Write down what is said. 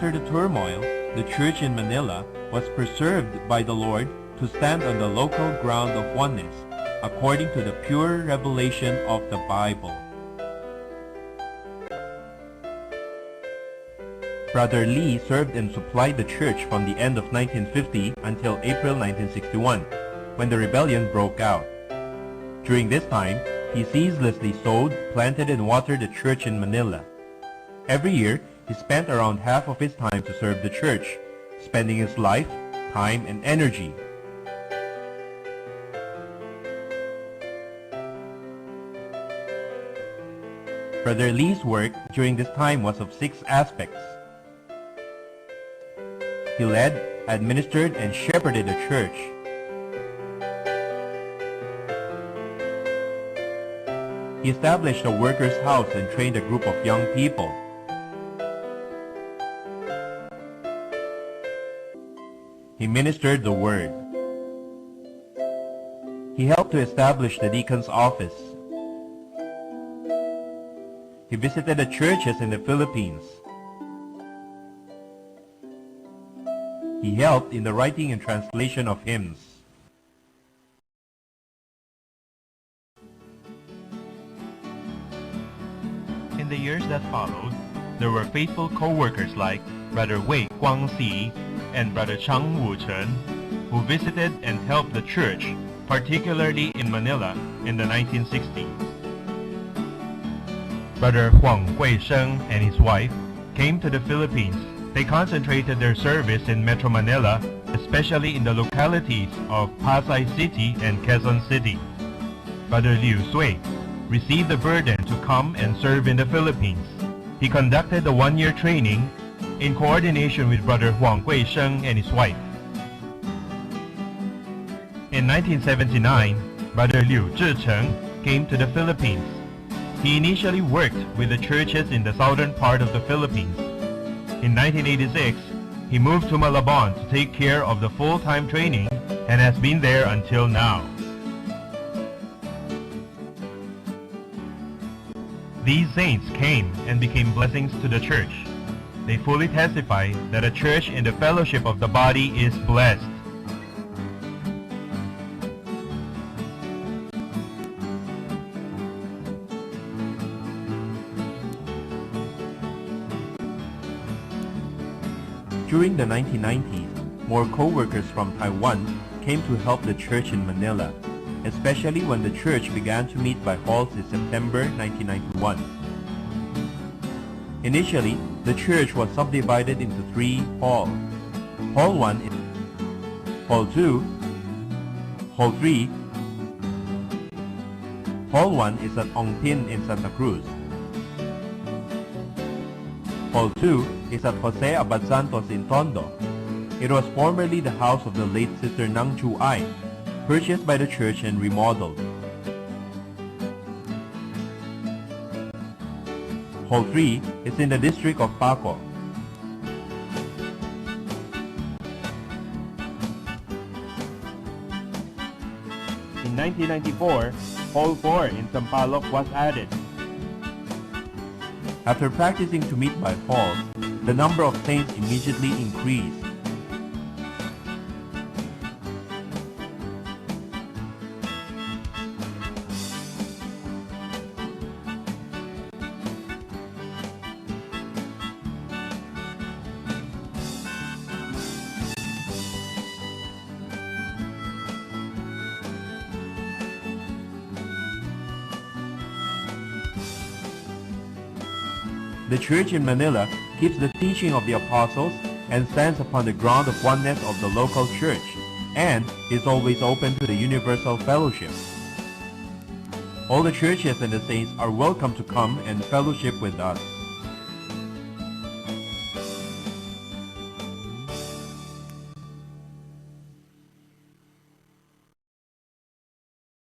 after the turmoil, the church in Manila was preserved by the Lord to stand on the local ground of oneness, according to the pure revelation of the Bible. Brother Lee served and supplied the church from the end of 1950 until April 1961, when the rebellion broke out. During this time, he ceaselessly sowed, planted, and watered the church in Manila. Every year, he spent around half of his time to serve the church, spending his life, time, and energy. Brother Lee's work during this time was of 6 aspects. He led, administered, and shepherded the church. He established a workers' house and trained a group of young people. He ministered the word. He helped to establish the deacon's office. He visited the churches in the Philippines. He helped in the writing and translation of hymns. In the years that followed, there were faithful co-workers like Brother Wei Guangxi and Brother Chang Wuchen, who visited and helped the church, particularly in Manila in the 1960s. Brother Huang Guisheng and his wife came to the Philippines. They concentrated their service in Metro Manila, especially in the localities of Pasay City and Quezon City. Brother Liu Sui received the burden to come and serve in the Philippines. He conducted a 1-year training in coordination with Brother Huang Guisheng and his wife. In 1979, Brother Liu Zhicheng came to the Philippines. He initially worked with the churches in the southern part of the Philippines. In 1986, he moved to Malabon to take care of the full-time training and has been there until now. These saints came and became blessings to the church. They fully testify that a church in the fellowship of the body is blessed. During the 1990s, more co-workers from Taiwan came to help the church in Manila, especially when the church began to meet by halls in September 1991. Initially, the church was subdivided into 3 halls. Hall 1, Hall 2, Hall 3. Hall 1 is at Ongpin in Santa Cruz. Hall 2 is at Jose Abad Santos in Tondo. It was formerly the house of the late Sister Nang Chu Ai, purchased by the church and remodeled. Hall 3 is in the district of Paco. In 1994, Hall 4 in Sampaloc was added. After practicing to meet by halls, the number of saints immediately increased. The church in Manila keeps the teaching of the apostles and stands upon the ground of oneness of the local church, and is always open to the universal fellowship. All the churches and the saints are welcome to come and fellowship with us.